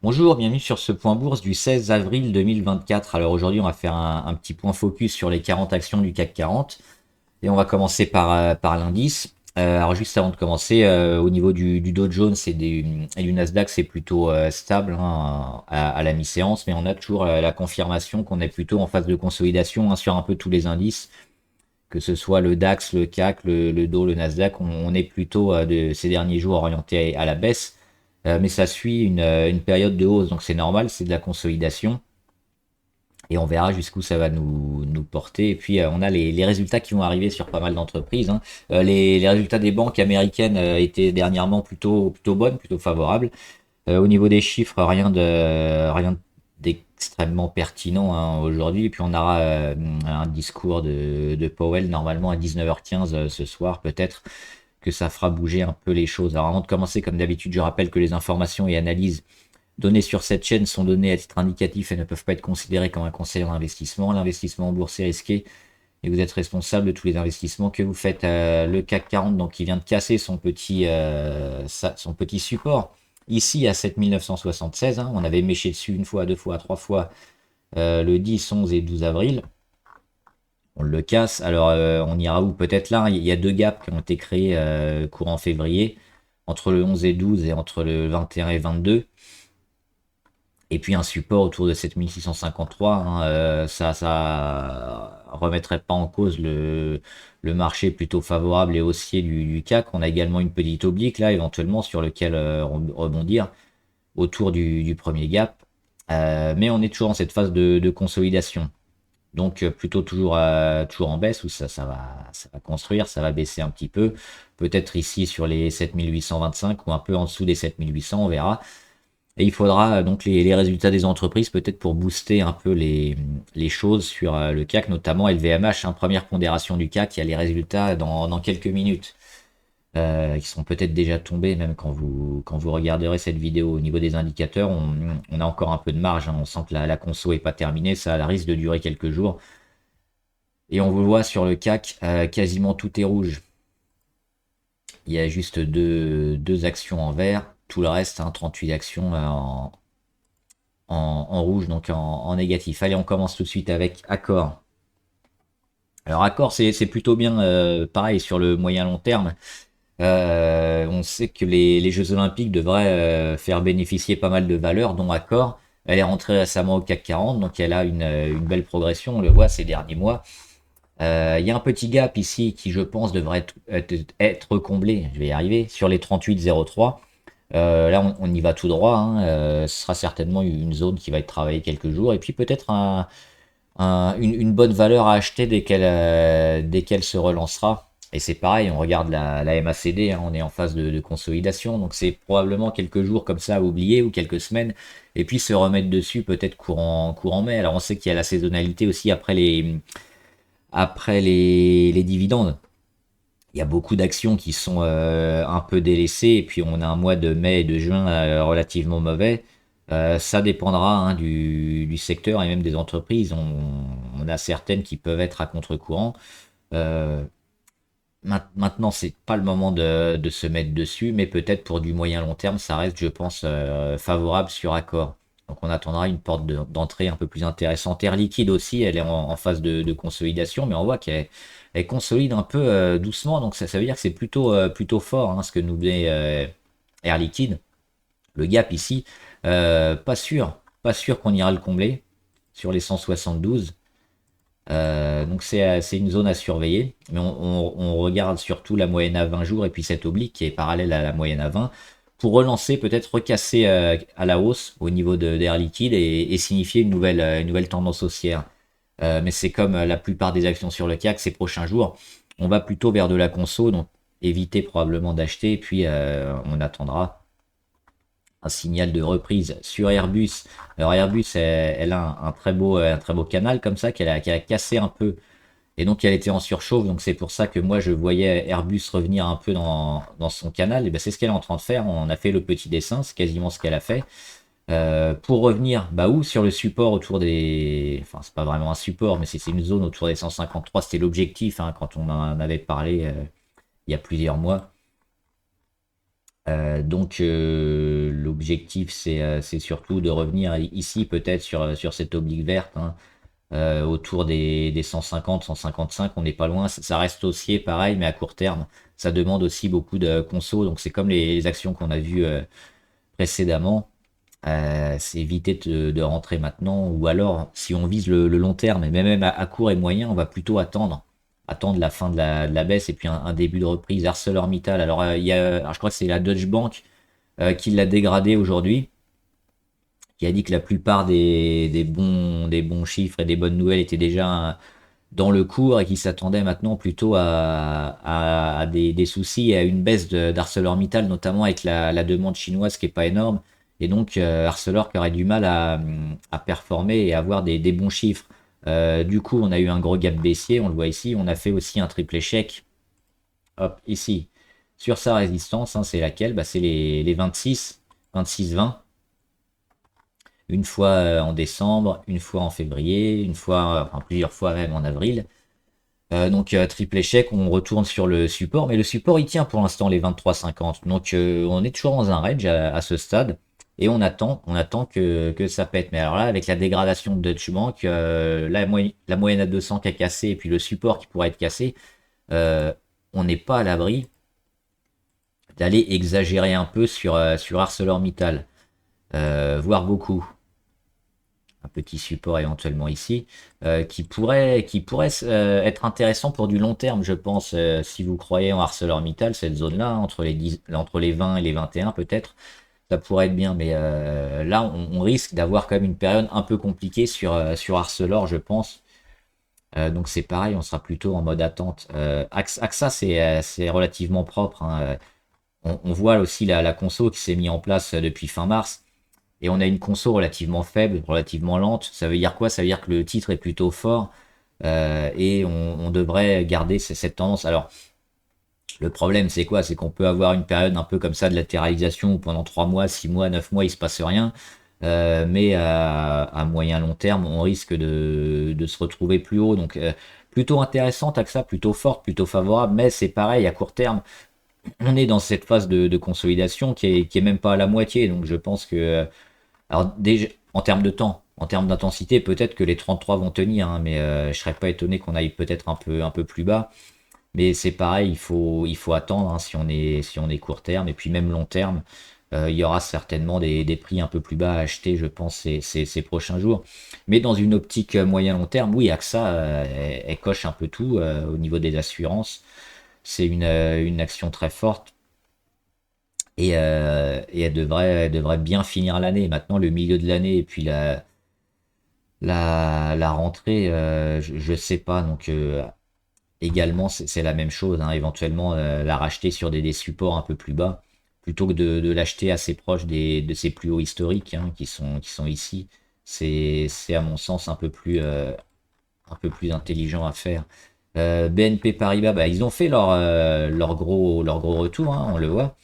Bonjour, bienvenue sur ce point bourse du 16 avril 2024. Alors aujourd'hui, on va faire un petit point focus sur les 40 actions du CAC 40 et on va commencer par l'indice. Alors juste avant de commencer, au niveau du Dow Jones et du Nasdaq, c'est plutôt stable hein, à la mi-séance, mais on a toujours la confirmation qu'on est plutôt en phase de consolidation hein, sur un peu tous les indices, que ce soit le DAX, le CAC, le Dow, le Nasdaq, on est plutôt ces derniers jours orienté à la baisse. Mais ça suit une période de hausse, donc c'est normal, c'est de la consolidation. Et on verra jusqu'où ça va nous porter. Et puis on a les résultats qui vont arriver sur pas mal d'entreprises, hein. Les résultats des banques américaines étaient dernièrement plutôt bonnes, plutôt favorables. Au niveau des chiffres, rien d'extrêmement pertinent hein, aujourd'hui. Et puis on aura un discours de Powell normalement à 19h15 ce soir peut-être que ça fera bouger un peu les choses. Alors avant de commencer, comme d'habitude, je rappelle que les informations et analyses données sur cette chaîne sont données à titre indicatif et ne peuvent pas être considérées comme un conseil en investissement. L'investissement en bourse est risqué et vous êtes responsable de tous les investissements que vous faites. Le CAC 40, donc, qui vient de casser son petit support. Ici, à 7976, hein, on avait méché dessus une fois, deux fois, trois fois, le 10, 11 et 12 avril. On le casse. Alors, on ira où? Peut-être là. Il y a deux gaps qui ont été créés courant février, entre le 11 et 12 et entre le 21 et 22. Et puis un support autour de 7653, hein, ça remettrait pas en cause le marché plutôt favorable et haussier du CAC. On a également une petite oblique là, éventuellement, sur lequel rebondir autour du premier gap. Mais on est toujours dans cette phase de consolidation. Donc plutôt toujours en baisse, où ça va construire, ça va baisser un petit peu. Peut-être ici sur les 7825 ou un peu en dessous des 7800, on verra. Et il faudra donc les résultats des entreprises peut-être pour booster un peu les choses sur le CAC, notamment LVMH, hein, première pondération du CAC, il y a les résultats dans quelques minutes, qui sont peut-être déjà tombés même quand vous regarderez cette vidéo. Au niveau des indicateurs, on a encore un peu de marge, hein, on sent que la conso est pas terminée, ça a le risque de durer quelques jours. Et on vous voit sur le CAC, quasiment tout est rouge. Il y a juste deux actions en vert, tout le reste, hein, 38 actions en rouge, donc en négatif. Allez, on commence tout de suite avec Accor. Alors Accor, c'est plutôt bien, pareil, sur le moyen long terme. On sait que les Jeux Olympiques devraient faire bénéficier pas mal de valeurs, dont Accor. Elle est rentrée récemment au CAC 40, donc elle a une belle progression, on le voit ces derniers mois. Il y a un petit gap ici qui, je pense, devrait être comblé, je vais y arriver, sur les 38,03. Là, on y va tout droit, hein. Ce sera certainement une zone qui va être travaillée quelques jours. Et puis peut-être une bonne valeur à acheter dès qu'elle se relancera. Et c'est pareil, on regarde la MACD, hein, on est en phase de consolidation. Donc c'est probablement quelques jours comme ça à oublier ou quelques semaines. Et puis se remettre dessus peut-être courant mai. Alors on sait qu'il y a la saisonnalité aussi après les dividendes. Il y a beaucoup d'actions qui sont un peu délaissées et puis on a un mois de mai et de juin relativement mauvais. Ça dépendra hein, du secteur et même des entreprises. On a certaines qui peuvent être à contre-courant. Euh, Maintenant, c'est pas le moment de se mettre dessus, mais peut-être pour du moyen long terme, ça reste, je pense, favorable sur Accor. Donc on attendra une porte d'entrée un peu plus intéressante. Air Liquide aussi, elle est en phase de consolidation, mais on voit qu'elle consolide un peu doucement, donc ça veut dire que c'est plutôt fort hein, ce que nous met Air Liquide. Le gap ici, pas sûr qu'on ira le combler sur les 172. Donc c'est une zone à surveiller, mais on regarde surtout la moyenne à 20 jours et puis cette oblique qui est parallèle à la moyenne à 20 pour relancer, peut-être recasser à la hausse au niveau d'Air Liquide et signifier une nouvelle tendance haussière. Mais c'est comme la plupart des actions sur le CAC ces prochains jours, on va plutôt vers de la conso, donc éviter probablement d'acheter, et puis on attendra un signal de reprise sur Airbus. Alors Airbus, elle a un très beau canal comme ça qu'elle a cassé un peu et donc elle était en surchauffe. Donc c'est pour ça que moi je voyais Airbus revenir un peu dans son canal. Et ben c'est ce qu'elle est en train de faire. On a fait le petit dessin, c'est quasiment ce qu'elle a fait. Pour revenir, bah où sur le support autour des, enfin c'est pas vraiment un support, mais c'est une zone autour des 153. C'était l'objectif hein, quand on en avait parlé il y a plusieurs mois. Donc l'objectif c'est surtout de revenir ici peut-être sur cette oblique verte, hein, autour des 150, 155, on n'est pas loin. Ça reste haussier pareil, mais à court terme, ça demande aussi beaucoup de conso. Donc c'est comme les actions qu'on a vues précédemment. C'est éviter de rentrer maintenant, ou alors si on vise le long terme, et même à court et moyen, on va plutôt attendre la fin de la baisse et puis un début de reprise. ArcelorMittal, alors, alors je crois que c'est la Deutsche Bank qui l'a dégradé aujourd'hui, qui a dit que la plupart des bons chiffres et des bonnes nouvelles étaient déjà dans le cours et qui s'attendait maintenant plutôt à des soucis et à une baisse d'ArcelorMittal, notamment avec la demande chinoise qui est pas énorme. Et donc Arcelor qui aurait du mal à performer et avoir des bons chiffres. Du coup, on a eu un gros gap baissier, on le voit ici. On a fait aussi un triple échec. Hop, ici, sur sa résistance, hein, c'est laquelle? Bah, c'est les 26, 26, 20. Une fois en décembre, une fois en février, une fois, enfin plusieurs fois même en avril. Donc triple échec, on retourne sur le support, mais le support il tient pour l'instant les 23,50. Donc on est toujours dans un range à ce stade et on attend que ça pète. Mais alors là, avec la dégradation de Deutsche Bank, la moyenne à 200 qui a cassé et puis le support qui pourrait être cassé, euh, on n'est pas à l'abri d'aller exagérer un peu sur ArcelorMittal, voire beaucoup. Un petit support éventuellement ici, qui pourrait être intéressant pour du long terme, je pense, si vous croyez en ArcelorMittal, cette zone-là, entre les 20 et les 21 peut-être, ça pourrait être bien, mais là, on risque d'avoir quand même une période un peu compliquée sur Arcelor, je pense. Donc c'est pareil, on sera plutôt en mode attente. AXA, c'est relativement propre, hein. On voit aussi la conso qui s'est mis en place depuis fin mars. Et on a une conso relativement faible, relativement lente. Ça veut dire quoi? Ça veut dire que le titre est plutôt fort et on devrait garder cette tendance. Alors, le problème, c'est quoi? C'est qu'on peut avoir une période un peu comme ça de latéralisation où pendant 3 mois, 6 mois, 9 mois, il se passe rien. Mais à moyen long terme, on risque de se retrouver plus haut. Donc, plutôt intéressante, AXA, plutôt forte, plutôt favorable. Mais c'est pareil, à court terme, on est dans cette phase de consolidation qui est même pas à la moitié. Donc, je pense que alors déjà, en termes de temps, en termes d'intensité, peut-être que les 33 vont tenir, hein, mais je serais pas étonné qu'on aille peut-être un peu plus bas. Mais c'est pareil, il faut attendre, hein, si on est court terme et puis même long terme. Il y aura certainement des prix un peu plus bas à acheter, je pense, ces prochains jours. Mais dans une optique moyen-long terme, oui, AXA, elle coche un peu tout au niveau des assurances. C'est une action très forte. Et elle devrait bien finir l'année. Maintenant, le milieu de l'année et puis la rentrée, je sais pas. Donc, également, c'est la même chose, hein. Éventuellement, la racheter sur des supports un peu plus bas, plutôt que de l'acheter assez proche de ses plus hauts historiques, hein, qui sont ici. C'est à mon sens un peu plus intelligent à faire. BNP Paribas, bah, ils ont fait leur gros retour, hein, on le voit.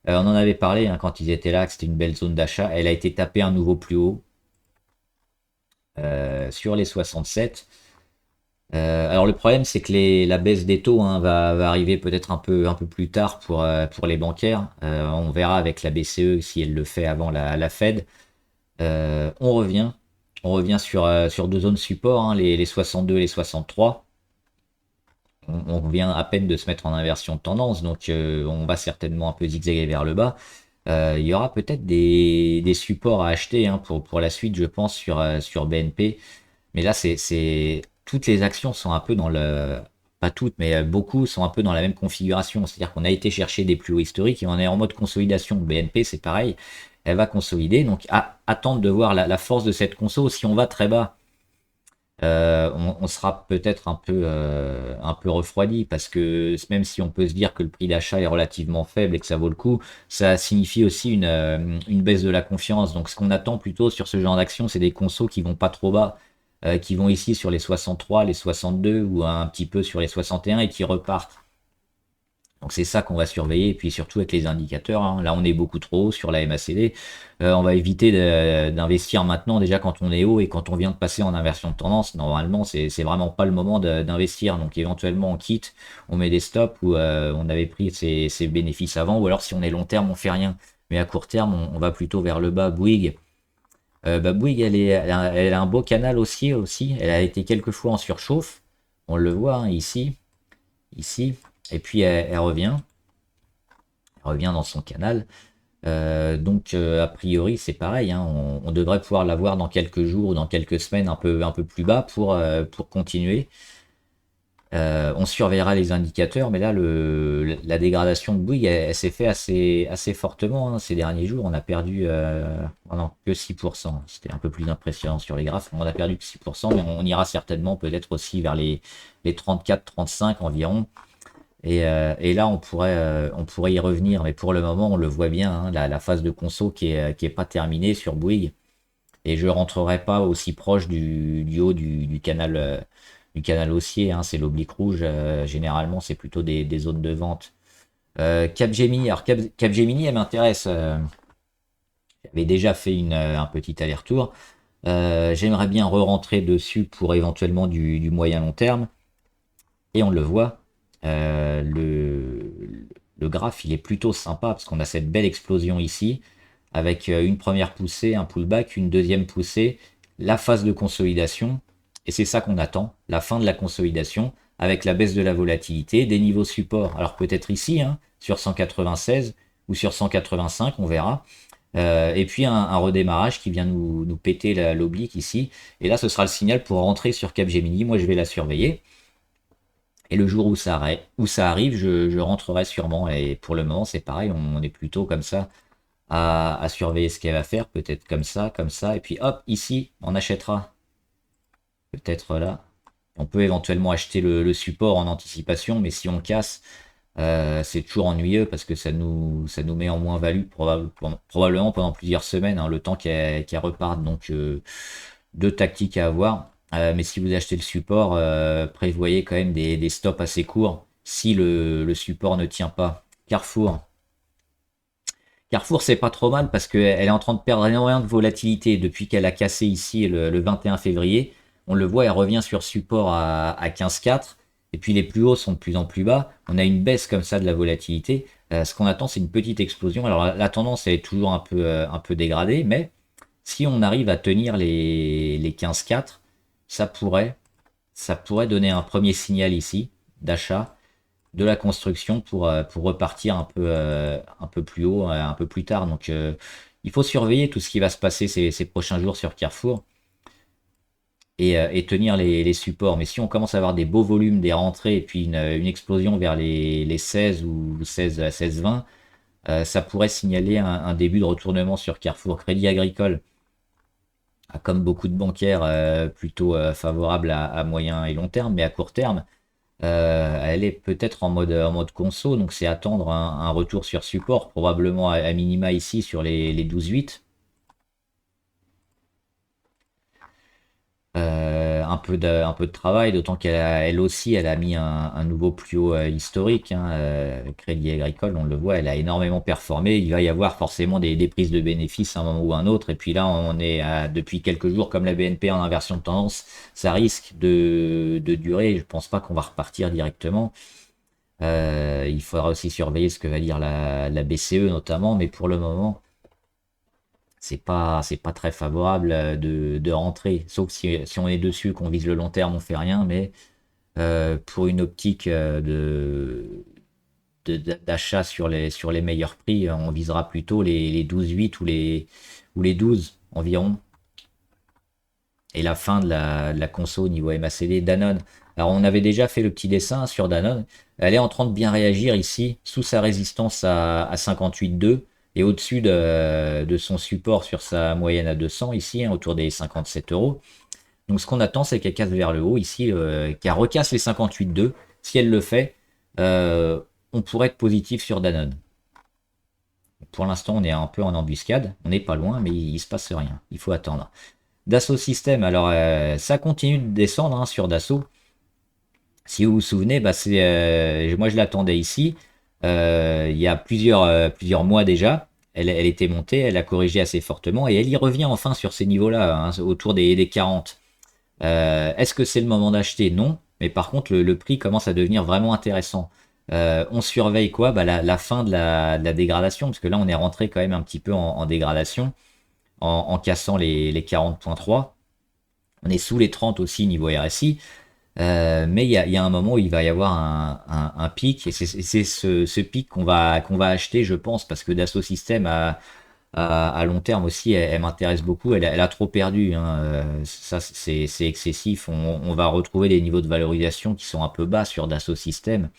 On en avait parlé, hein, quand ils étaient là, que c'était une belle zone d'achat. Elle a été tapée un nouveau plus haut sur les 67. Alors le problème, c'est que la baisse des taux, hein, va arriver peut-être un peu plus tard pour les bancaires. On verra avec la BCE si elle le fait avant la Fed. On revient sur deux zones support, hein, les 62 et les 63. On vient à peine de se mettre en inversion de tendance, donc on va certainement un peu zigzaguer vers le bas. Il y aura peut-être des supports à acheter, hein, pour la suite, je pense, sur BNP. Mais là, toutes les actions sont un peu pas toutes, mais beaucoup sont un peu dans la même configuration. C'est-à-dire qu'on a été chercher des plus hauts historiques et on est en mode consolidation. BNP, c'est pareil, elle va consolider. Donc, attendre de voir la force de cette conso. Si on va très bas, on sera peut-être un peu refroidi parce que même si on peut se dire que le prix d'achat est relativement faible et que ça vaut le coup, ça signifie aussi une baisse de la confiance. Donc ce qu'on attend plutôt sur ce genre d'action, c'est des consos qui vont pas trop bas, qui vont ici sur les 63, les 62 ou un petit peu sur les 61 et qui repartent. Donc c'est ça qu'on va surveiller, et puis surtout avec les indicateurs, hein. Là on est beaucoup trop haut sur la MACD. On va éviter d'investir maintenant, déjà quand on est haut et quand on vient de passer en inversion de tendance. Normalement c'est vraiment pas le moment d'investir, donc éventuellement on quitte, on met des stops où on avait pris ses bénéfices avant, ou alors si on est long terme on fait rien. Mais à court terme on va plutôt vers le bas. Bouygues, Bouygues elle a un beau canal haussier aussi, elle a été quelques fois en surchauffe, on le voit hein, ici, et puis elle revient dans son canal. Donc a priori c'est pareil, hein, on devrait pouvoir l'avoir dans quelques jours ou dans quelques semaines un peu plus bas pour continuer. On surveillera les indicateurs, mais là la dégradation de Bouygues elle s'est fait assez fortement hein, ces derniers jours. On a perdu non, que 6%. C'était un peu plus impressionnant sur les graphes. On a perdu que 6%, mais on ira certainement peut-être aussi vers les 34-35 environ. Et là, on pourrait y revenir, mais pour le moment, on le voit bien, hein, la phase de conso qui est pas terminée sur Bouygues. Et je rentrerai pas aussi proche du haut du canal haussier, hein, c'est l'oblique rouge. Généralement, c'est plutôt des zones de vente. Capgemini, alors Capgemini, elle m'intéresse. J'avais déjà fait un petit aller-retour. J'aimerais bien re-rentrer dessus pour éventuellement du moyen long terme. Et on le voit, le graphe il est plutôt sympa parce qu'on a cette belle explosion ici avec une première poussée, un pullback, une deuxième poussée, la phase de consolidation. Et c'est ça qu'on attend, la fin de la consolidation avec la baisse de la volatilité, des niveaux support. Alors peut-être ici, hein, sur 196 ou sur 185, on verra. Et puis un redémarrage qui vient nous péter l'oblique ici. Et là, ce sera le signal pour rentrer sur Capgemini. Moi, je vais la surveiller. Et le jour où ça arrive, je rentrerai sûrement. Et pour le moment, c'est pareil, on est plutôt comme ça à surveiller ce qu'elle va faire. Peut-être comme ça. Et puis hop, ici, on achètera. Peut-être là. On peut éventuellement acheter le support en anticipation, mais si on casse, c'est toujours ennuyeux parce que ça nous met en moins-value probablement pendant plusieurs semaines, hein, le temps qu'elle reparte. Donc, deux tactiques à avoir. Mais si vous achetez le support, prévoyez quand même des stops assez courts si le support ne tient pas. Carrefour. Carrefour, c'est pas trop mal parce qu'elle est en train de perdre énormément de volatilité depuis qu'elle a cassé ici le 21 février. On le voit, elle revient sur support à 15,4. Et puis les plus hauts sont de plus en plus bas. On a une baisse comme ça de la volatilité. Ce qu'on attend, c'est une petite explosion. Alors la tendance, elle est toujours un peu dégradée, mais si on arrive à tenir les 15,4, ça pourrait, ça pourrait donner un premier signal ici d'achat de la construction pour repartir un peu plus haut, un peu plus tard. Donc il faut surveiller tout ce qui va se passer ces prochains jours sur Carrefour et tenir les supports. Mais si on commence à avoir des beaux volumes, des rentrées et puis une explosion vers les 16 ou 16-20, ça pourrait signaler un début de retournement sur Carrefour. Crédit Agricole, comme beaucoup de bancaires, plutôt favorable à moyen et long terme, mais à court terme, elle est peut-être en mode conso, donc c'est attendre un retour sur support, probablement à minima ici sur les 12,8. Un peu de travail, d'autant elle aussi, elle a mis un nouveau plus haut historique, hein, Crédit Agricole, on le voit, elle a énormément performé. Il va y avoir forcément des prises de bénéfices à un moment ou un autre. Et puis là, on est depuis quelques jours, comme la BNP en inversion de tendance, ça risque de durer. Je pense pas qu'on va repartir directement. Il faudra aussi surveiller ce que va dire la BCE notamment, mais pour le moment, c'est pas très favorable de rentrer, sauf si on est dessus, qu'on vise le long terme, on fait rien, mais pour une optique d'achat sur les meilleurs prix, on visera plutôt les 12,8 ou les 12 environ. Et la fin de la conso au niveau MACD, Danone. Alors on avait déjà fait le petit dessin sur Danone. Elle est en train de bien réagir ici, sous sa résistance à 58,2 et au-dessus de son support sur sa moyenne à 200 ici, hein, autour des 57 euros. Donc ce qu'on attend, c'est qu'elle casse vers le haut ici, qu'elle recasse les 58,2. Si elle le fait, on pourrait être positif sur Danone. Pour l'instant, on est un peu en embuscade. On n'est pas loin, mais il se passe rien. Il faut attendre. Dassault Systèmes, alors ça continue de descendre hein, sur Dassault. Si vous vous souvenez, bah, moi je l'attendais ici. il y a plusieurs mois déjà. Elle était montée, elle a corrigé assez fortement et elle y revient enfin sur ces niveaux-là, hein, autour des 40. Est-ce que c'est le moment d'acheter? Non. Mais par contre, le prix commence à devenir vraiment intéressant. On surveille quoi? Bah, la fin de la dégradation, parce que là, on est rentré quand même un petit peu en dégradation, en cassant les 40,3. On est sous les 30 aussi niveau RSI. Mais il y a un moment où il va y avoir un pic, et c'est ce pic qu'on va acheter, je pense, parce que Dassault Systèmes à long terme aussi, elle m'intéresse beaucoup. Elle a trop perdu, hein. Ça, c'est excessif. On va retrouver des niveaux de valorisation qui sont un peu bas sur Dassault Systèmes.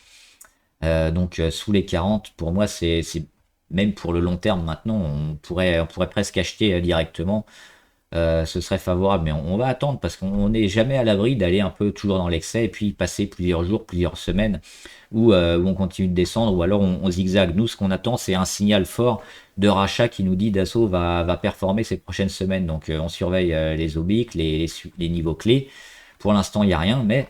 Donc, sous les 40, pour moi, même pour le long terme maintenant, on pourrait presque acheter directement. Ce serait favorable, mais on va attendre parce qu'on n'est jamais à l'abri d'aller un peu toujours dans l'excès et puis passer plusieurs jours, plusieurs semaines où on continue de descendre ou alors on zigzague. Nous, ce qu'on attend, c'est un signal fort de rachat qui nous dit Dassault va performer ces prochaines semaines. Donc on surveille les obliques, les niveaux clés. Pour l'instant, il n'y a rien, mais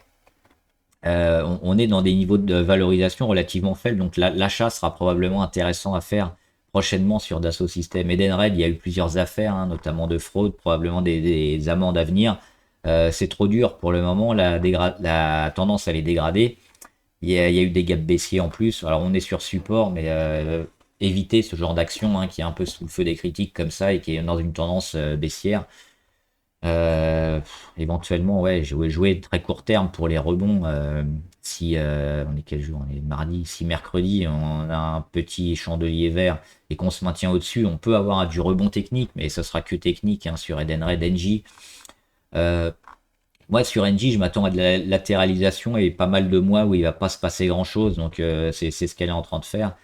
on est dans des niveaux de valorisation relativement faibles. Donc l'achat sera probablement intéressant à faire prochainement sur Dassault Systèmes. Edenred, il y a eu plusieurs affaires, hein, notamment de fraude, probablement des amendes à venir. C'est trop dur pour le moment, la tendance elle est dégradée. Il y a eu des gaps baissiers en plus. Alors on est sur support, mais éviter ce genre d'action, hein, qui est un peu sous le feu des critiques comme ça et qui est dans une tendance baissière. Éventuellement, ouais, jouer très court terme pour les rebonds. Si on est quel jour? On est mardi. Si mercredi on a un petit chandelier vert et qu'on se maintient au-dessus, on peut avoir du rebond technique, mais ce sera que technique, hein, sur Edenred, Engie. Euh, Moi, sur NJ, je m'attends à de la latéralisation et pas mal de mois où il va pas se passer grand-chose. Donc, c'est ce qu'elle est en train de faire.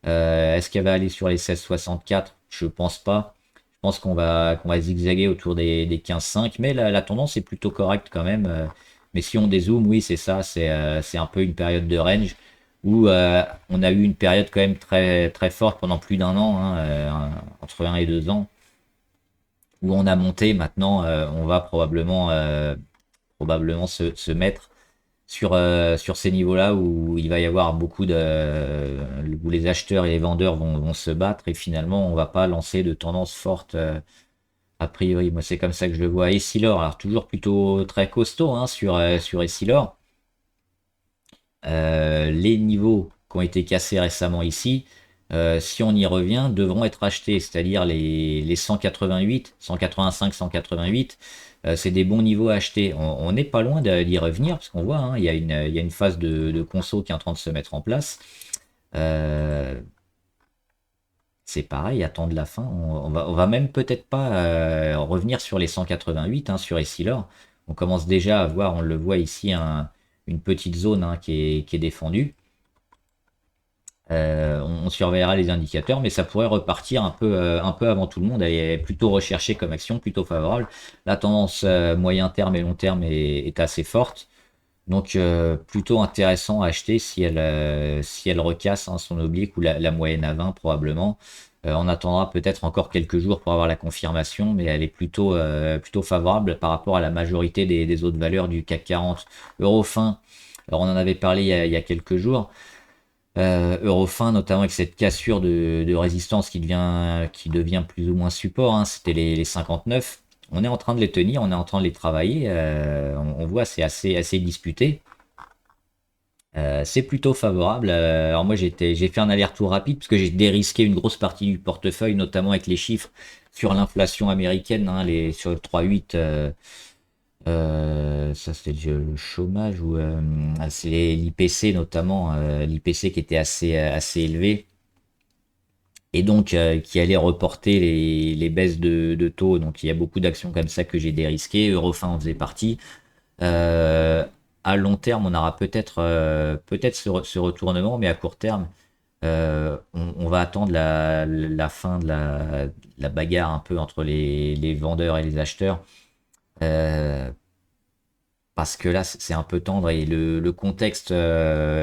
Est-ce qu'elle va aller sur les 16,64? Je pense pas. Je pense qu'on va zigzaguer autour des 15,5. Mais la tendance est plutôt correcte quand même. Mais si on dézoome, oui, c'est ça. C'est un peu une période de range où on a eu une période quand même très, très forte pendant plus d'un an, hein, entre 1 et 2 ans, où on a monté. Maintenant, on va probablement se mettre sur ces niveaux-là où il va y avoir où les acheteurs et les vendeurs vont se battre et finalement on va pas lancer de tendance forte, a priori. Moi c'est comme ça que je le vois. Essilor, alors toujours plutôt très costaud, hein, sur Essilor. Les niveaux qui ont été cassés récemment ici, si on y revient, devront être achetés, c'est-à-dire les 188, 185, 188. C'est des bons niveaux à acheter. On n'est pas loin d'y revenir, parce qu'on voit, hein, il y a une phase de conso qui est en train de se mettre en place. Euh, c'est pareil, attendre la fin. On va même peut-être pas revenir sur les 188, hein, sur Essilor. On commence déjà à voir, on le voit ici, une petite zone, hein, qui est défendue. On surveillera les indicateurs, mais ça pourrait repartir un peu avant tout le monde. Elle est plutôt recherchée comme action, plutôt favorable. La tendance moyen terme et long terme est assez forte. Donc plutôt intéressant à acheter si elle recasse, hein, son oblique ou la moyenne à 20 probablement. On attendra peut-être encore quelques jours pour avoir la confirmation, mais elle est plutôt favorable par rapport à la majorité des autres valeurs du CAC 40. Eurofin, alors on en avait parlé il y a quelques jours. Eurofin, notamment avec cette cassure de résistance qui devient plus ou moins support, hein, c'était les 59. On est en train de les tenir, on est en train de les travailler. On voit c'est assez disputé. C'est plutôt favorable. Alors moi j'ai fait un aller-retour rapide parce que j'ai dérisqué une grosse partie du portefeuille, notamment avec les chiffres sur l'inflation américaine, hein, sur le 3,8. Ça c'était le chômage ou c'est l'IPC notamment, l'IPC qui était assez élevé et donc qui allait reporter les baisses de taux. Donc il y a beaucoup d'actions comme ça que j'ai dérisquées. Eurofin en faisait partie. Euh, à long terme, on aura peut-être ce retournement, mais à court terme, on va attendre la fin de la bagarre un peu entre les vendeurs et les acheteurs. Euh, Parce que là, c'est un peu tendre et le contexte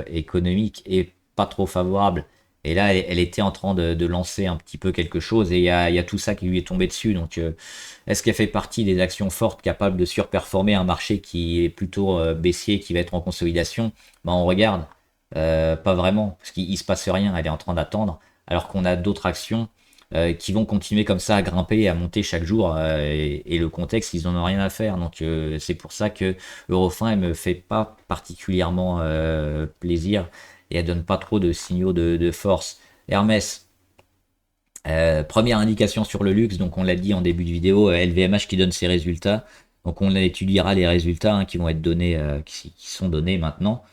économique est pas trop favorable. Et là, elle était en train de lancer un petit peu quelque chose et il y a tout ça qui lui est tombé dessus. Donc, est-ce qu'elle fait partie des actions fortes capables de surperformer un marché qui est plutôt baissier, qui va être en consolidation? Ben, on regarde. Pas vraiment, parce qu'il se passe rien, elle est en train d'attendre, alors qu'on a d'autres actions qui vont continuer comme ça à grimper et à monter chaque jour, et le contexte, ils en ont rien à faire. Donc c'est pour ça que Eurofin, elle me fait pas particulièrement plaisir, et elle donne pas trop de signaux de force. Hermès, première indication sur le luxe, donc on l'a dit en début de vidéo, LVMH qui donne ses résultats. Donc on étudiera les résultats hein, qui vont être donnés, qui sont donnés maintenant.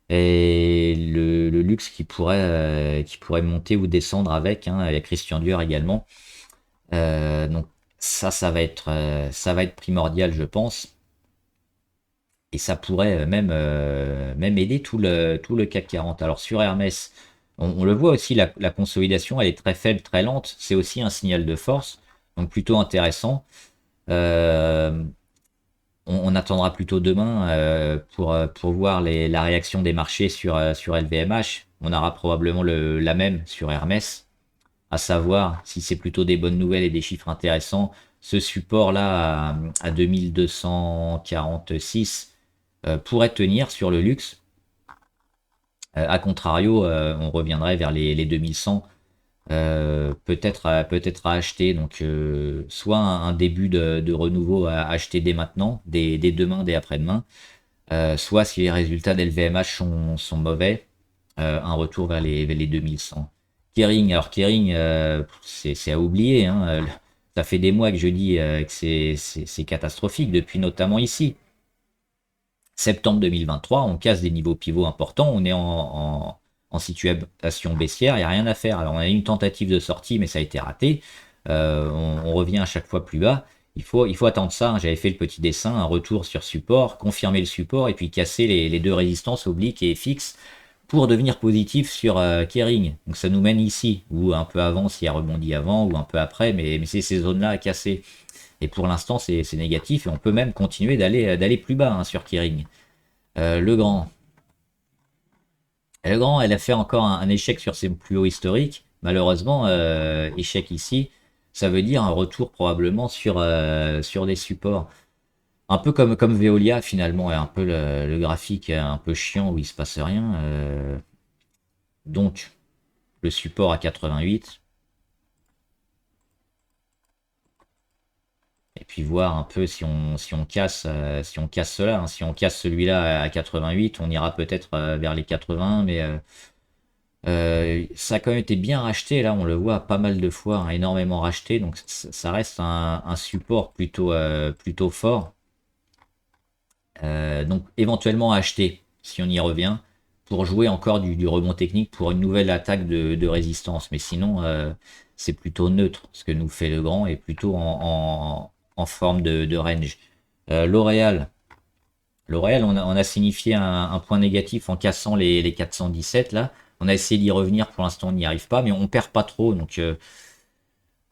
Et le luxe qui pourrait monter ou descendre avec, hein, avec Christian Dior également. Donc ça va être primordial, je pense. Et ça pourrait même aider tout le CAC 40. Alors sur Hermès, on le voit aussi, la consolidation, elle est très faible, très lente. C'est aussi un signal de force, donc plutôt intéressant. Euh, on attendra plutôt demain pour voir la réaction des marchés sur LVMH. On aura probablement la même sur Hermès, à savoir si c'est plutôt des bonnes nouvelles et des chiffres intéressants. Ce support-là à 2246 pourrait tenir sur le luxe. A contrario, on reviendrait vers les 2100, peut-être à acheter. Donc soit un début de renouveau à acheter dès maintenant, dès demain, dès après-demain, soit si les résultats d'LVMH sont mauvais, un retour vers les 2100. Kering, alors Kering, c'est à oublier, hein, ça fait des mois que je dis que c'est catastrophique, depuis notamment ici. Septembre 2023, on casse des niveaux pivots importants, on est en situation baissière, il n'y a rien à faire. Alors on a eu une tentative de sortie, mais ça a été raté. On revient à chaque fois plus bas. Il faut attendre ça, hein. J'avais fait le petit dessin, un retour sur support, confirmer le support et puis casser les deux résistances obliques et fixes pour devenir positif sur Kering. Donc ça nous mène ici, ou un peu avant s'il a rebondi avant, ou un peu après, mais c'est ces zones-là à casser. Et pour l'instant, c'est négatif et on peut même continuer d'aller plus bas hein, sur Kering. Legrand. Legrand, elle a fait encore un échec sur ses plus hauts historiques. Malheureusement, échec ici, ça veut dire un retour probablement sur des supports. Un peu comme Veolia finalement, et un peu le graphique un peu chiant où il se passe rien. Donc, le support à 88. Et puis voir un peu si on casse cela, hein. Si on casse celui-là à 88, on ira peut-être vers les 80, mais ça a quand même été bien racheté. Là, on le voit pas mal de fois, hein, énormément racheté. Donc ça reste un support plutôt fort. Donc éventuellement acheter, si on y revient, pour jouer encore du rebond technique pour une nouvelle attaque de résistance. Mais sinon, c'est plutôt neutre. Ce que nous fait le grand est plutôt en forme de range. L'Oréal. L'Oréal, on a signifié un point négatif en cassant les 417 là. On a essayé d'y revenir, pour l'instant on n'y arrive pas, mais on perd pas trop. Donc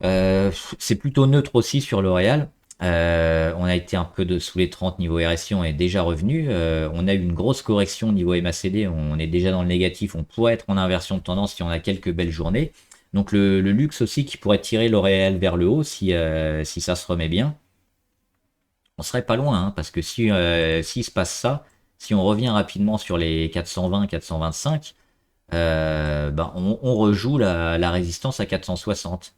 c'est plutôt neutre aussi sur L'Oréal. On a été un peu sous les 30 niveau RSI, on est déjà revenu. On a eu une grosse correction niveau MACD, on est déjà dans le négatif. On pourrait être en inversion de tendance si on a quelques belles journées. Donc le luxe aussi qui pourrait tirer L'Oréal vers le haut si ça se remet bien. On serait pas loin, hein, parce que s'il se passe ça, si on revient rapidement sur les 420, 425, ben on rejoue la résistance à 460.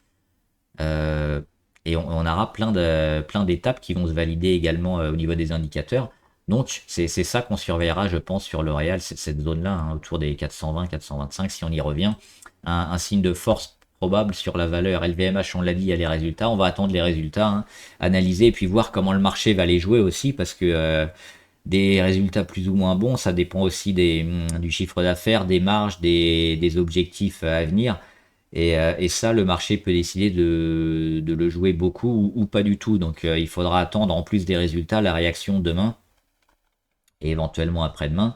Euh, et on aura plein d'étapes qui vont se valider également au niveau des indicateurs. Donc c'est ça qu'on surveillera, je pense, sur L'Oréal, cette zone-là, hein, autour des 420, 425, si on y revient. Un signe de force probable sur la valeur LVMH, on l'a dit, il y a les résultats. On va attendre les résultats, hein, analyser et puis voir comment le marché va les jouer aussi, parce que des résultats plus ou moins bons, ça dépend aussi du chiffre d'affaires, des marges, des objectifs à venir. Et ça, le marché peut décider de le jouer beaucoup ou pas du tout. Donc il faudra attendre, en plus des résultats, la réaction demain et éventuellement après-demain.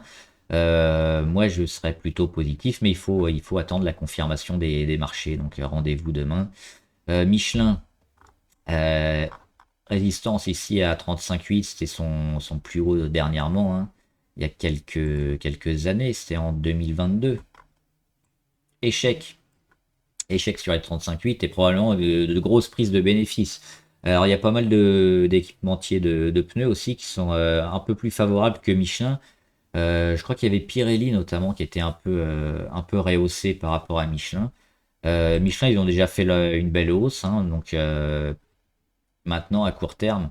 Moi, je serais plutôt positif, mais il faut attendre la confirmation des marchés. Donc rendez-vous demain. Michelin, euh, résistance ici à 35,8, c'était son plus haut dernièrement, hein, il y a quelques années, c'était en 2022. Échec. Échec sur les 35,8 et probablement de grosses prises de bénéfices. Alors il y a pas mal d'équipementiers de pneus aussi qui sont un peu plus favorables que Michelin. Je crois qu'il y avait Pirelli notamment qui était un peu rehaussé par rapport à Michelin. Michelin, ils ont déjà fait une belle hausse, hein, donc maintenant à court terme,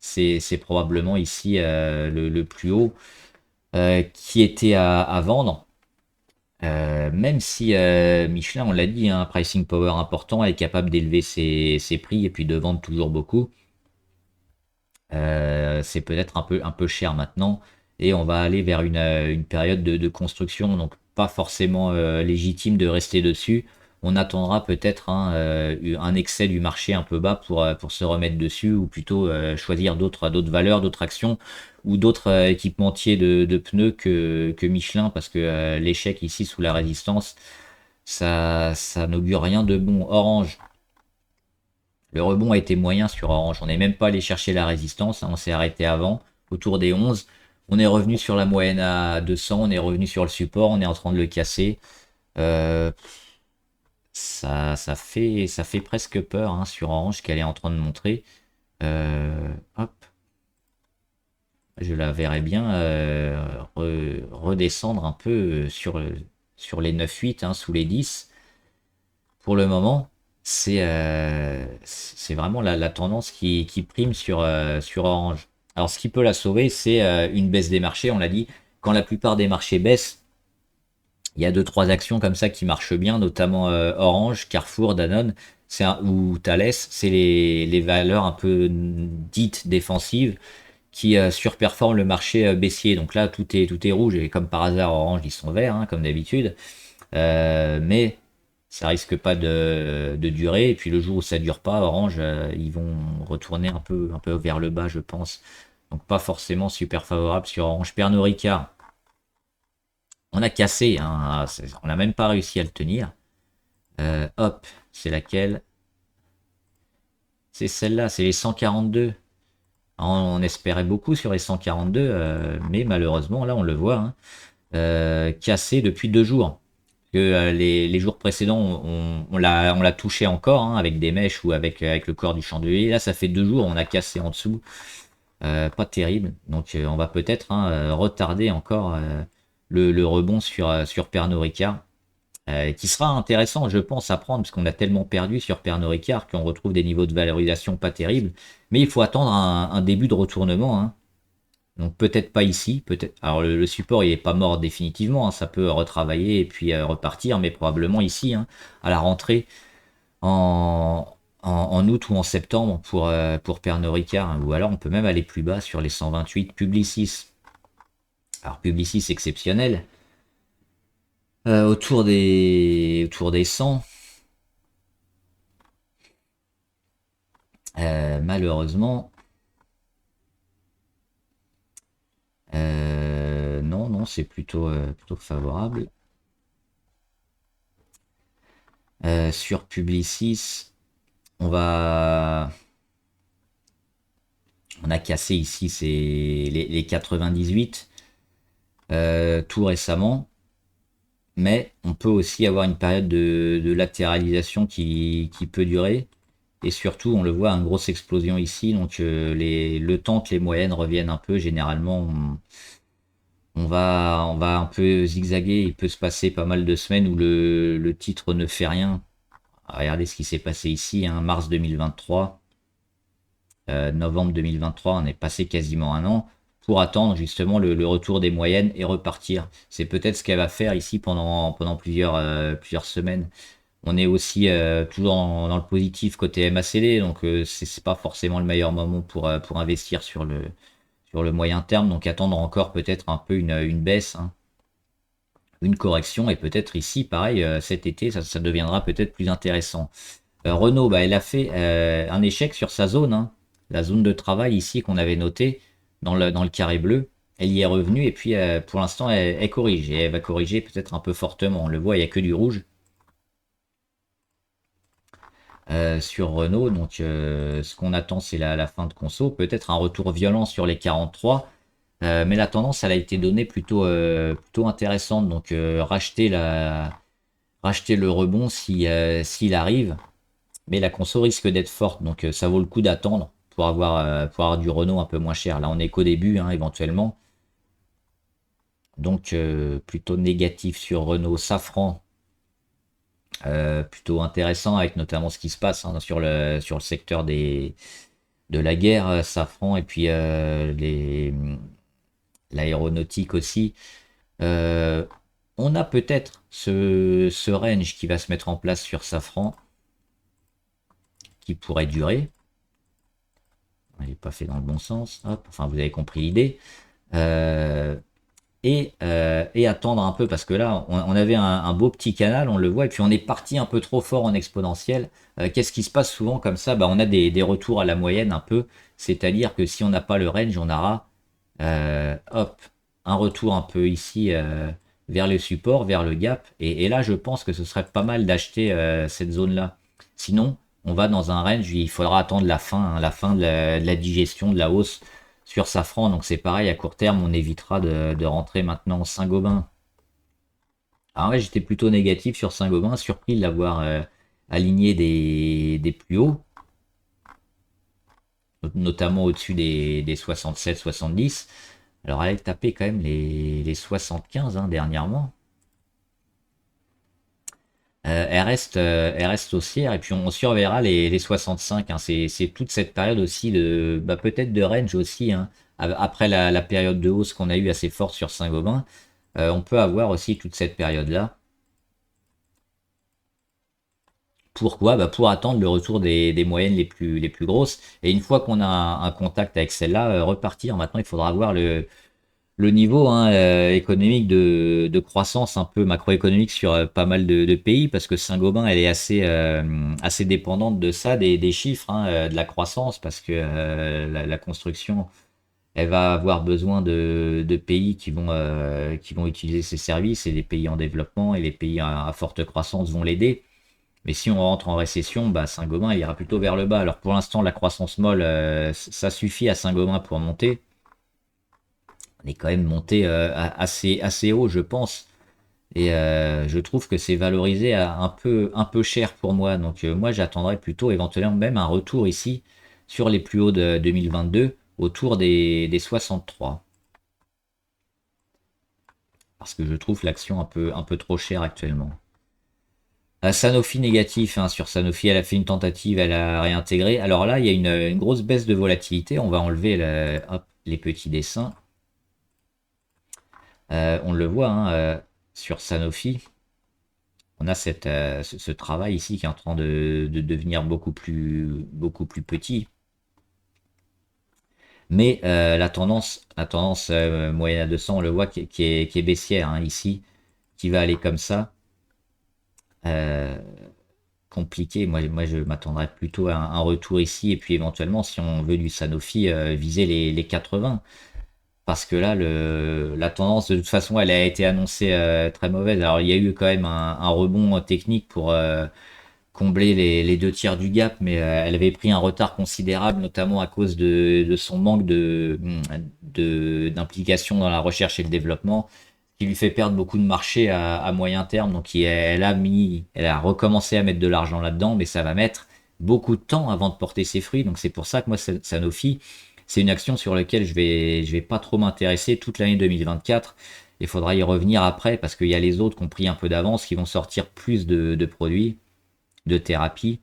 c'est probablement ici le plus haut qui était à vendre. Même si Michelin, on l'a dit, un pricing power important, est capable d'élever ses prix et puis de vendre toujours beaucoup. C'est peut-être un peu cher maintenant et on va aller vers une période de construction, donc pas forcément légitime de rester dessus. On attendra peut-être un excès du marché un peu bas pour se remettre dessus ou plutôt choisir d'autres valeurs, d'autres actions ou d'autres équipementiers de pneus que Michelin parce que l'échec ici sous la résistance, ça n'augure rien de bon. Orange. Le rebond a été moyen sur Orange. On n'est même pas allé chercher la résistance, hein. On s'est arrêté avant, autour des 11. On est revenu sur la moyenne à 200. On est revenu sur le support. On est en train de le casser. Euh, ça fait presque peur hein, sur Orange qu'elle est en train de montrer. Hop. Je la verrais bien redescendre un peu sur les 9-8, hein, sous les 10. Pour le moment, c'est vraiment la tendance qui prime sur Orange. Alors, ce qui peut la sauver, c'est une baisse des marchés. On l'a dit, quand la plupart des marchés baissent, il y a deux trois actions comme ça qui marchent bien, notamment Orange, Carrefour, Danone, ou Thales. C'est les valeurs un peu dites défensives qui surperforment le marché baissier. Donc là, tout est rouge et comme par hasard, Orange, ils sont verts, hein, comme d'habitude. Mais ça risque pas de durer. Et puis le jour où ça dure pas, Orange, ils vont retourner un peu vers le bas, je pense. Donc pas forcément super favorable sur Orange. Pernod Ricard, on a cassé, hein, on n'a même pas réussi à le tenir. Hop, c'est laquelle? C'est celle-là, c'est les 142. On espérait beaucoup sur les 142, mais malheureusement, là, on le voit, hein, cassé depuis 2 jours. Que les jours précédents, on l'a touché encore hein, avec des mèches ou avec le corps du chandelier. Là, ça fait 2 jours, on a cassé en dessous. Pas terrible. Donc, on va peut-être hein, retarder encore le rebond sur Pernod Ricard. Qui sera intéressant, je pense, à prendre, parce qu'on a tellement perdu sur Pernod Ricard qu'on retrouve des niveaux de valorisation pas terribles. Mais il faut attendre un début de retournement, hein. Donc peut-être pas ici, peut-être. Alors le support il est pas mort définitivement, hein, ça peut retravailler et puis repartir, mais probablement ici, hein, à la rentrée en, en août ou en septembre pour Pernod Ricard, hein, ou alors on peut même aller plus bas sur les 128 Publicis. Alors Publicis exceptionnel, autour des 100. Malheureusement, non, non, c'est plutôt favorable. Sur Publicis, on va, on a cassé ici les 98 tout récemment, mais on peut aussi avoir une période de latéralisation qui peut durer. Et surtout, on le voit, une grosse explosion ici. Donc, le temps que les moyennes reviennent un peu, généralement, on va un peu zigzaguer. Il peut se passer pas mal de semaines où le titre ne fait rien. Regardez ce qui s'est passé ici, hein, mars 2023, novembre 2023, on est passé quasiment un an pour attendre justement le retour des moyennes et repartir. C'est peut-être ce qu'elle va faire ici pendant plusieurs semaines. On est aussi toujours dans le positif côté MACD, donc c'est pas forcément le meilleur moment pour investir sur le moyen terme. Donc attendre encore peut-être un peu une baisse, hein, une correction, et peut-être ici, pareil, cet été, ça deviendra peut-être plus intéressant. Renault, bah, elle a fait un échec sur sa zone, hein, la zone de travail ici qu'on avait notée dans le carré bleu. Elle y est revenue et puis pour l'instant elle corrige et elle va corriger peut-être un peu fortement. On le voit, il n'y a que du rouge. Sur Renault. Donc, ce qu'on attend, c'est la fin de conso. Peut-être un retour violent sur les 43. Mais la tendance, elle a été donnée plutôt intéressante. Donc, racheter le rebond s'il arrive. Mais la conso risque d'être forte. Donc, ça vaut le coup d'attendre pour avoir du Renault un peu moins cher. Là, on est qu'au début, hein, éventuellement. Donc plutôt négatif sur Renault. Safran, plutôt intéressant avec notamment ce qui se passe hein, sur le secteur de la guerre, Safran, et puis l'aéronautique aussi. Euh, on a peut-être ce range qui va se mettre en place sur Safran, qui pourrait durer. Il n'est pas fait dans le bon sens. Hop, enfin, vous avez compris l'idée. Euh, et attendre un peu parce que là on avait un beau petit canal, on le voit, et puis on est parti un peu trop fort en exponentiel. Qu'est-ce qui se passe souvent comme ça? Bah, on a des retours à la moyenne un peu, c'est-à-dire que si on n'a pas le range, on aura hop, un retour un peu ici vers le support, vers le gap, et là je pense que ce serait pas mal d'acheter cette zone là. Sinon on va dans un range, il faudra attendre la fin, hein, la fin de la digestion de la hausse sur Safran. Donc c'est pareil, à court terme, on évitera de rentrer maintenant Saint-Gobain. Alors ouais, j'étais plutôt négatif sur Saint-Gobain, surpris de l'avoir aligné des plus hauts, notamment au-dessus des 67-70. Alors elle a tapé quand même les 75 hein, dernièrement. Elle reste haussière et puis on surveillera les 65. Hein. C'est toute cette période aussi de bah, peut-être de range aussi. Hein. Après la période de hausse qu'on a eu assez forte sur Saint-Gobain, on peut avoir aussi toute cette période-là. Pourquoi? Bah pour attendre le retour des moyennes les plus grosses. Et une fois qu'on a un contact avec celle-là, repartir. Maintenant, il faudra voir le niveau hein, économique de croissance un peu macroéconomique sur pas mal de pays parce que Saint-Gobain elle est assez dépendante de ça, des chiffres, hein, de la croissance parce que la construction elle va avoir besoin de pays qui vont utiliser ses services et les pays en développement et les pays à forte croissance vont l'aider. Mais si on rentre en récession, bah Saint-Gobain il ira plutôt vers le bas. Alors pour l'instant la croissance molle ça suffit à Saint-Gobain pour monter. On est quand même monté assez haut, je pense. Et je trouve que c'est valorisé à un peu cher pour moi. Donc moi, j'attendrais plutôt éventuellement même un retour ici sur les plus hauts de 2022, autour des 63. Parce que je trouve l'action un peu trop chère actuellement. Sanofi négatif, hein, sur Sanofi, elle a fait une tentative, elle a réintégré. Alors là, il y a une grosse baisse de volatilité. On va enlever hop, les petits dessins. On le voit hein, sur Sanofi. On a ce travail ici qui est en train de devenir beaucoup plus petit. Mais la tendance moyenne à 200, on le voit qui est baissière hein, ici, qui va aller comme ça. Euh, Compliqué. Moi, je m'attendrais plutôt à un retour ici et puis éventuellement, si on veut du Sanofi, viser les 80. Parce que là, la tendance, de toute façon, elle a été annoncée très mauvaise. Alors, il y a eu quand même un rebond technique pour combler les deux tiers du gap, mais elle avait pris un retard considérable, notamment à cause de son manque d'implication dans la recherche et le développement, qui lui fait perdre beaucoup de marché à moyen terme. Donc elle a recommencé à mettre de l'argent là-dedans, mais ça va mettre beaucoup de temps avant de porter ses fruits. Donc c'est pour ça que moi, Sanofi, c'est une action sur laquelle je vais pas trop m'intéresser toute l'année 2024. Il faudra y revenir après parce qu'il y a les autres qui ont pris un peu d'avance, qui vont sortir plus de produits de thérapie.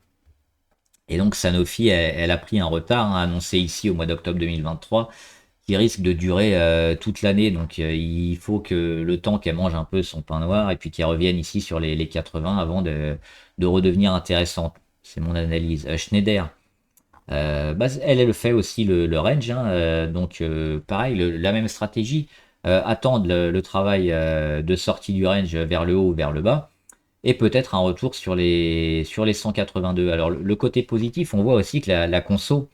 Et donc Sanofi, elle a pris un retard, hein, annoncé ici au mois d'octobre 2023, qui risque de durer toute l'année. Donc il faut que le temps qu'elle mange un peu son pain noir et puis qu'elle revienne ici sur les 80 avant de redevenir intéressante. C'est mon analyse. Schneider, bah, elle le fait aussi le range. Hein, donc pareil, la même stratégie. Attendre le travail de sortie du range vers le haut ou vers le bas et peut-être un retour sur les 182. Alors le côté positif, on voit aussi que la conso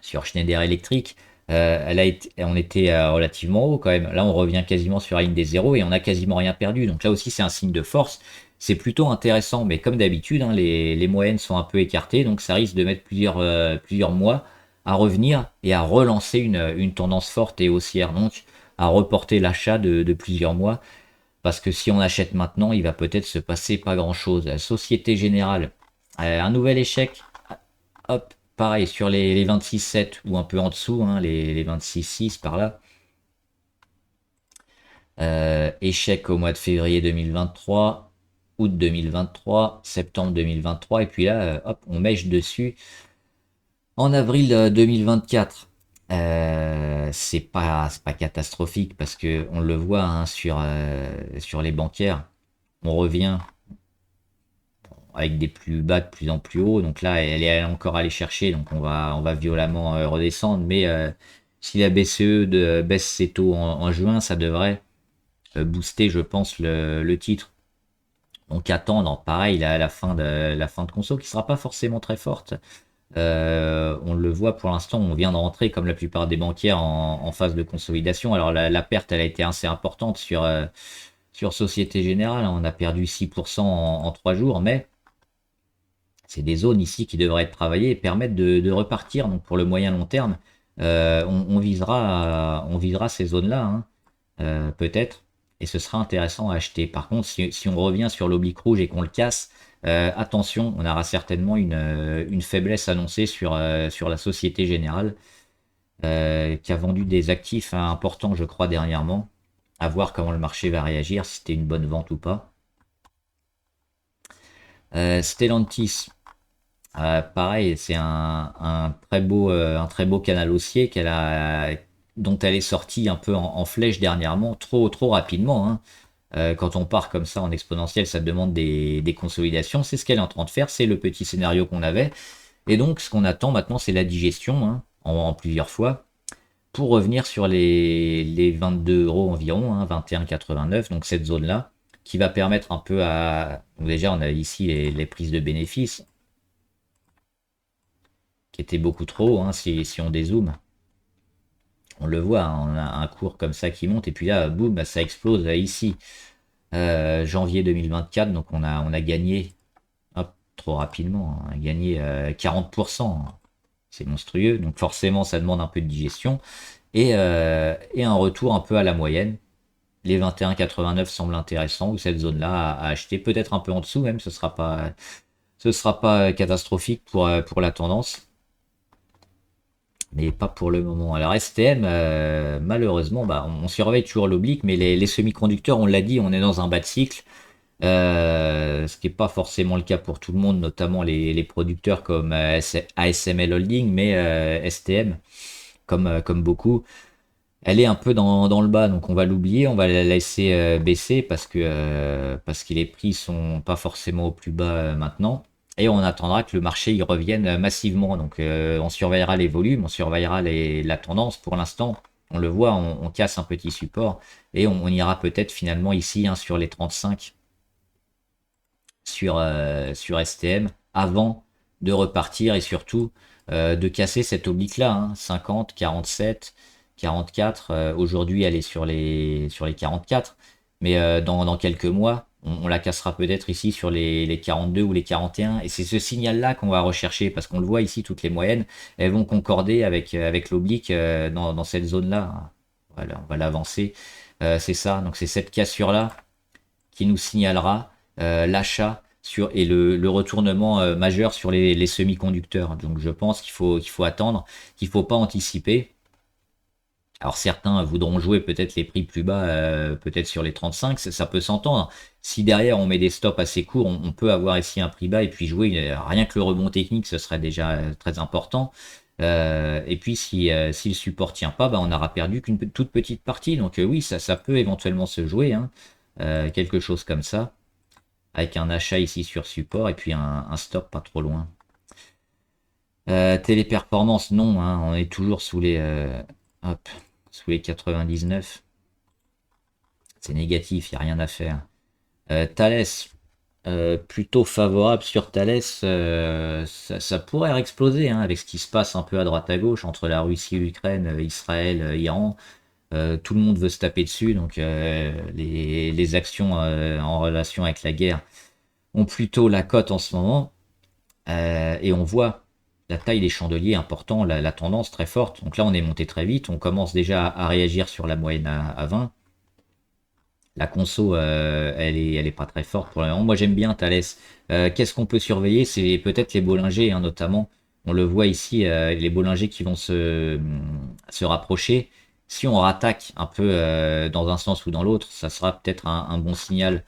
sur Schneider Electric, on était relativement haut quand même. Là, on revient quasiment sur la ligne des zéros et on a quasiment rien perdu. Donc là aussi, c'est un signe de force. C'est plutôt intéressant, mais comme d'habitude, hein, les moyennes sont un peu écartées, donc ça risque de mettre plusieurs mois à revenir et à relancer une tendance forte et haussière, donc à reporter l'achat de plusieurs mois. Parce que si on achète maintenant, il va peut-être se passer pas grand-chose. La Société Générale, un nouvel échec, hop, pareil, sur les 26,7 ou un peu en dessous, hein, les 26,6 par là. Échec au mois de février 2023, août 2023, septembre 2023, et puis là, hop, on mèche dessus en avril 2024. C'est pas catastrophique parce que on le voit hein, sur les bancaires. On revient avec des plus bas de plus en plus haut. Donc là, elle est encore allée chercher. Donc on va violemment redescendre. Mais si la BCE baisse ses taux en juin, ça devrait booster, je pense, le titre. Donc attendre, pareil, la fin de conso qui sera pas forcément très forte. On le voit pour l'instant, on vient de rentrer comme la plupart des banquiers en phase de consolidation. Alors la perte, elle a été assez importante sur Société Générale. On a perdu 6% en 3 jours, mais c'est des zones ici qui devraient être travaillées et permettre de repartir. Donc pour le moyen long terme, on visera ces zones-là, hein, peut-être, et ce sera intéressant à acheter. Par contre, si on revient sur l'oblique rouge et qu'on le casse, attention, on aura certainement une faiblesse annoncée sur la Société Générale, qui a vendu des actifs hein, importants, je crois, dernièrement. À voir comment le marché va réagir, si c'était une bonne vente ou pas. Stellantis, pareil, c'est un très beau canal haussier dont elle est sortie un peu en flèche dernièrement, trop, trop rapidement, hein. Quand on part comme ça en exponentiel, ça demande des consolidations. C'est ce qu'elle est en train de faire, c'est le petit scénario qu'on avait. Et donc, ce qu'on attend maintenant, c'est la digestion hein, en plusieurs fois pour revenir sur les 22 euros environ, hein, 21,89, donc cette zone-là, qui va permettre un peu à. Donc déjà, on a ici les prises de bénéfices qui étaient beaucoup trop, hein, si on dézoome. On le voit, hein, on a un cours comme ça qui monte, et puis là, boum, bah, ça explose ici. Janvier 2024, donc on a gagné, hop, trop rapidement, on a gagné 40%. C'est monstrueux, donc forcément ça demande un peu de digestion et un retour un peu à la moyenne. Les 21,89 semblent intéressants, ou cette zone-là à acheter, peut-être un peu en dessous même, ce sera pas catastrophique pour la tendance, mais pas pour le moment. Alors STM, malheureusement, bah, on surveille toujours l'oblique, mais les semi-conducteurs, on l'a dit, on est dans un bas de cycle. Ce qui n'est pas forcément le cas pour tout le monde, notamment les producteurs comme ASML Holding, mais STM, comme beaucoup, elle est un peu dans le bas, donc on va l'oublier, on va la laisser baisser parce que les prix sont pas forcément au plus bas maintenant. Et on attendra que le marché y revienne massivement. Donc on surveillera les volumes, on surveillera la tendance. Pour l'instant, on le voit, on casse un petit support et on ira peut-être finalement ici hein, sur les 35 sur STM avant de repartir et surtout de casser cette oblique-là, hein, 50, 47, 44. Aujourd'hui, elle est sur les 44, mais dans quelques mois, on la cassera peut-être ici sur les 42 ou les 41. Et c'est ce signal-là qu'on va rechercher parce qu'on le voit ici, toutes les moyennes, elles vont concorder avec l'oblique dans cette zone-là. Voilà, on va l'avancer. C'est ça, donc c'est cette cassure-là qui nous signalera l'achat et le retournement majeur sur les semi-conducteurs. Donc je pense qu'il faut attendre, qu'il ne faut pas anticiper. Alors certains voudront jouer peut-être les prix plus bas, peut-être sur les 35, ça peut s'entendre. Si derrière on met des stops assez courts, on peut avoir ici un prix bas et puis jouer, rien que le rebond technique, ce serait déjà très important. Et puis si le support tient pas, bah, on n'aura perdu qu'une toute petite partie. Donc oui, ça peut éventuellement se jouer, hein, quelque chose comme ça avec un achat ici sur support et puis un stop pas trop loin. Téléperformance, non, hein, on est toujours hop, sous les 99. C'est négatif, il n'y a rien à faire. Thales, plutôt favorable sur Thales, ça pourrait exploser hein, avec ce qui se passe un peu à droite à gauche entre la Russie, l'Ukraine, Israël, Iran. Tout le monde veut se taper dessus, donc les actions en relation avec la guerre ont plutôt la cote en ce moment. Et on voit la taille des chandeliers important, la tendance très forte. Donc là, on est monté très vite. On commence déjà à réagir sur la moyenne à 20. La conso, elle est pas très forte pour le moment. Moi, j'aime bien Thales. Qu'est-ce qu'on peut surveiller? C'est peut-être les Bollinger, hein, notamment. On le voit ici, les Bollinger qui vont se rapprocher. Si on rattaque un peu dans un sens ou dans l'autre, ça sera peut-être un bon signal.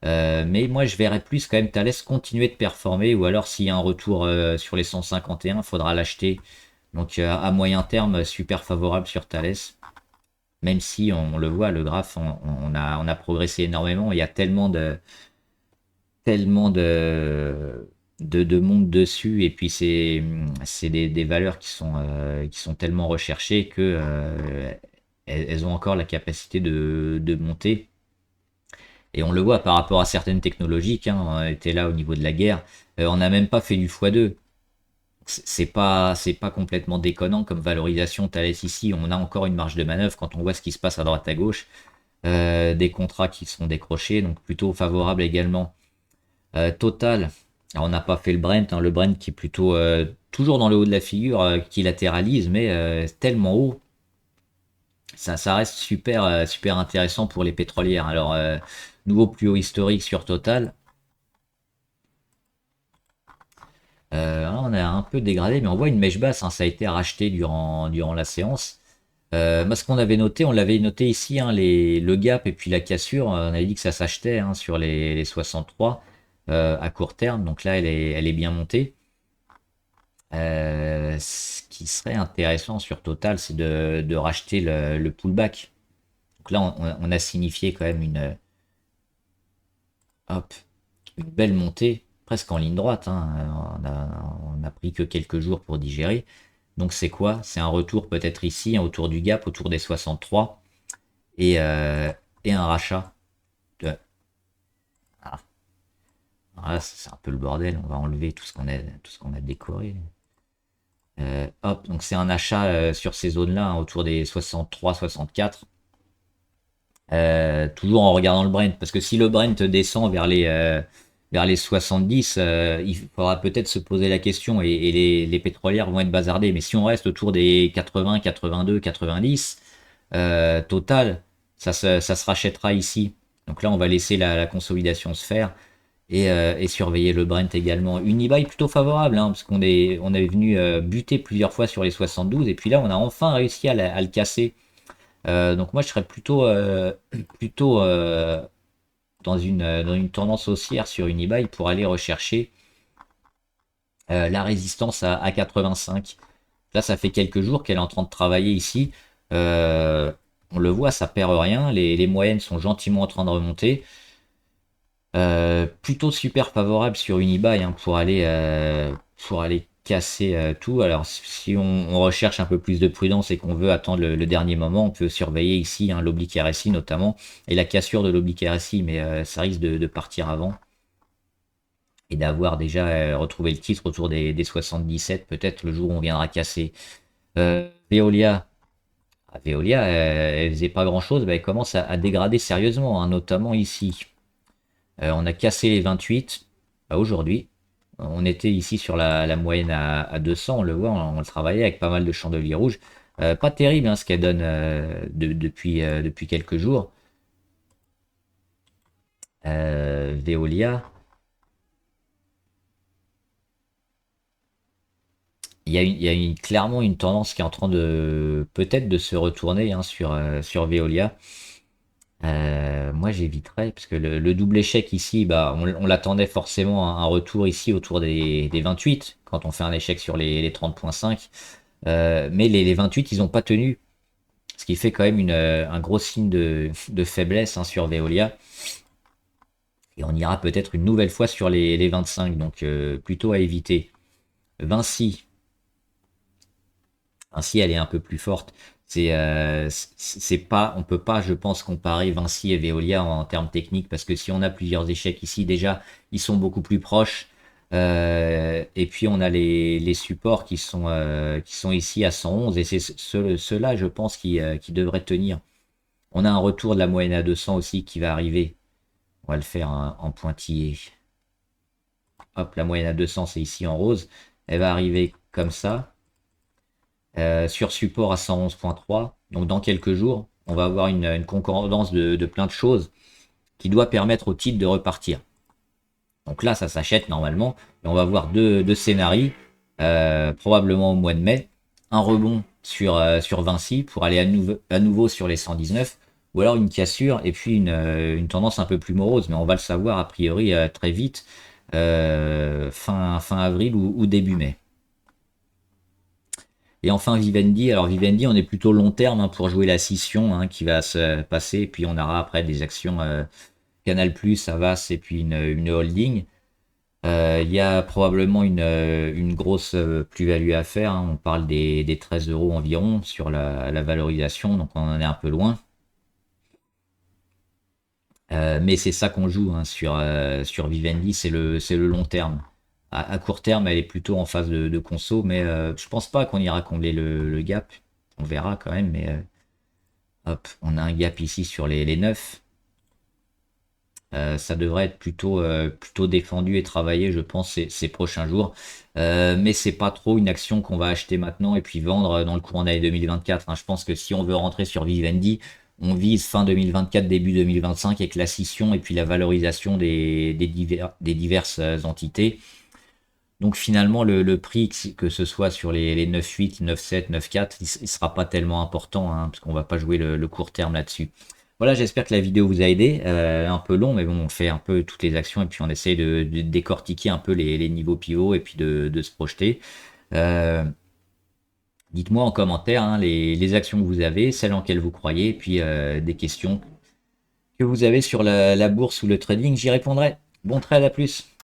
Mais moi, je verrais plus quand même Thales continuer de performer, ou alors s'il y a un retour sur les 151, il faudra l'acheter. Donc à moyen terme, super favorable sur Thales. Même si on le voit, le graphe, on a progressé énormément. Il y a tellement de monde dessus, et puis c'est des valeurs qui sont tellement recherchées que elles ont encore la capacité de monter. Et on le voit par rapport à certaines technologies, hein, on était là au niveau de la guerre, on n'a même pas fait du x2. C'est pas complètement déconnant comme valorisation Thales ici. On a encore une marge de manœuvre quand on voit ce qui se passe à droite à gauche. Des contrats qui sont décrochés, donc plutôt favorable également. Total, alors on n'a pas fait le Brent, hein, le Brent qui est plutôt toujours dans le haut de la figure, qui latéralise, mais tellement haut. Ça reste super intéressant pour les pétrolières. Alors, nouveau plus haut historique sur Total. On a un peu dégradé, mais on voit une mèche basse, hein, ça a été racheté durant la séance. Moi, ce qu'on avait noté, on l'avait noté ici, hein, le gap et puis la cassure, on avait dit que ça s'achetait, hein, sur les 63 à court terme. Donc là, elle est bien montée. Ce qui serait intéressant sur Total, c'est de racheter le pullback. Donc là, on a signifié quand même hop, une belle montée, presque en ligne droite, hein. On a pris que quelques jours pour digérer. Donc c'est quoi? C'est un retour peut-être ici, hein, autour du gap, autour des 63, et, euh, et un rachat. Ah, ah, c'est un peu le bordel, on va enlever tout ce qu'on a décoré. Hop, donc c'est un achat sur ces zones-là, hein, autour des 63, 64. Toujours en regardant le Brent, parce que si le Brent descend vers les 70, il faudra peut-être se poser la question, et les pétrolières vont être bazardées. Mais si on reste autour des 80, 82, 90, total, ça se rachètera ici. Donc là, on va laisser la consolidation se faire, et surveiller le Brent également. Une e-buy plutôt favorable, hein, parce on est venu buter plusieurs fois sur les 72, et puis là, on a enfin réussi à le casser. Donc moi, je serais plutôt dans une tendance haussière sur une eBay pour aller rechercher la résistance à 85. Là, ça fait quelques jours qu'elle est en train de travailler ici. Euh, on le voit, ça perd rien. Les moyennes sont gentiment en train de remonter. Plutôt super favorable sur une eBay, hein, pour aller casser tout. Alors si on recherche un peu plus de prudence et qu'on veut attendre le dernier moment, on peut surveiller ici, hein, l'oblique RSI notamment, et la cassure de l'oblique RSI, mais ça risque de partir avant, et d'avoir déjà retrouvé le titre autour des 77, peut-être le jour où on viendra casser. Veolia. Veolia, elle faisait pas grand chose, elle commence à dégrader sérieusement, hein, notamment ici. On a cassé les 28 aujourd'hui. On était ici sur la moyenne à 200, on le voit, on le travaillait avec pas mal de chandeliers rouges. Pas terrible, hein, ce qu'elle donne depuis quelques jours. Veolia. Il y a clairement une tendance qui est en train de peut-être de se retourner, hein, sur Veolia. Moi j'éviterais, parce que le double échec ici, on l'attendait forcément, un retour ici autour des 28 quand on fait un échec sur les 30,5. Mais les 28 ils n'ont pas tenu, ce qui fait quand même un gros signe de faiblesse, hein, sur Veolia. Et on ira peut-être une nouvelle fois sur les 25, donc plutôt à éviter. Vinci, Vinci, elle est un peu plus forte. C'est pas, on peut pas, je pense, comparer Vinci et Veolia en termes techniques, parce que si on a plusieurs échecs ici, déjà, ils sont beaucoup plus proches. Et puis on a les supports qui sont ici à 111, et c'est ceux-là, je pense, qui devraient tenir. On a un retour de la moyenne à 200 aussi qui va arriver. On va le faire en pointillé. Hop, la moyenne à 200, c'est ici en rose. Elle va arriver comme ça. Sur support à 111,3. Donc dans quelques jours, on va avoir une concordance de plein de choses qui doit permettre au titre de repartir. Donc là, ça s'achète normalement, et on va avoir deux scénarios, probablement au mois de mai. Un rebond sur Vinci pour aller à nouveau sur les 119, ou alors une cassure et puis une tendance un peu plus morose, mais on va le savoir a priori très vite, fin avril ou début mai. Et enfin Vivendi, alors Vivendi on est plutôt long terme hein, pour jouer la scission hein, qui va se passer, et puis on aura après des actions Canal+, Havas et puis une holding. Il y a probablement une grosse plus-value à faire, hein. On parle des 13 euros environ sur la valorisation, donc on en est un peu loin. Mais c'est ça qu'on joue hein, sur Vivendi, c'est le long terme. À court terme, elle est plutôt en phase de conso, mais je pense pas qu'on ira combler le gap. On verra quand même, mais hop, on a un gap ici sur les 9. Ça devrait être plutôt défendu et travaillé, je pense, ces prochains jours. Mais c'est pas trop une action qu'on va acheter maintenant et puis vendre dans le courant d'année 2024, hein. Je pense que si on veut rentrer sur Vivendi, on vise fin 2024, début 2025 avec la scission et puis la valorisation des diverses entités. Donc finalement, le prix, que ce soit sur les 9,8, 9,7, 9,4, il sera pas tellement important, hein, parce qu'on va pas jouer le court terme là-dessus. Voilà, j'espère que la vidéo vous a aidé. Un peu long, mais bon, on fait un peu toutes les actions et puis on essaye de décortiquer un peu les niveaux pivots et puis de se projeter. Euh, Dites-moi en commentaire hein, les actions que vous avez, celles en quelles vous croyez, et puis des questions que vous avez sur la bourse ou le trading, j'y répondrai. Bon trade, à plus!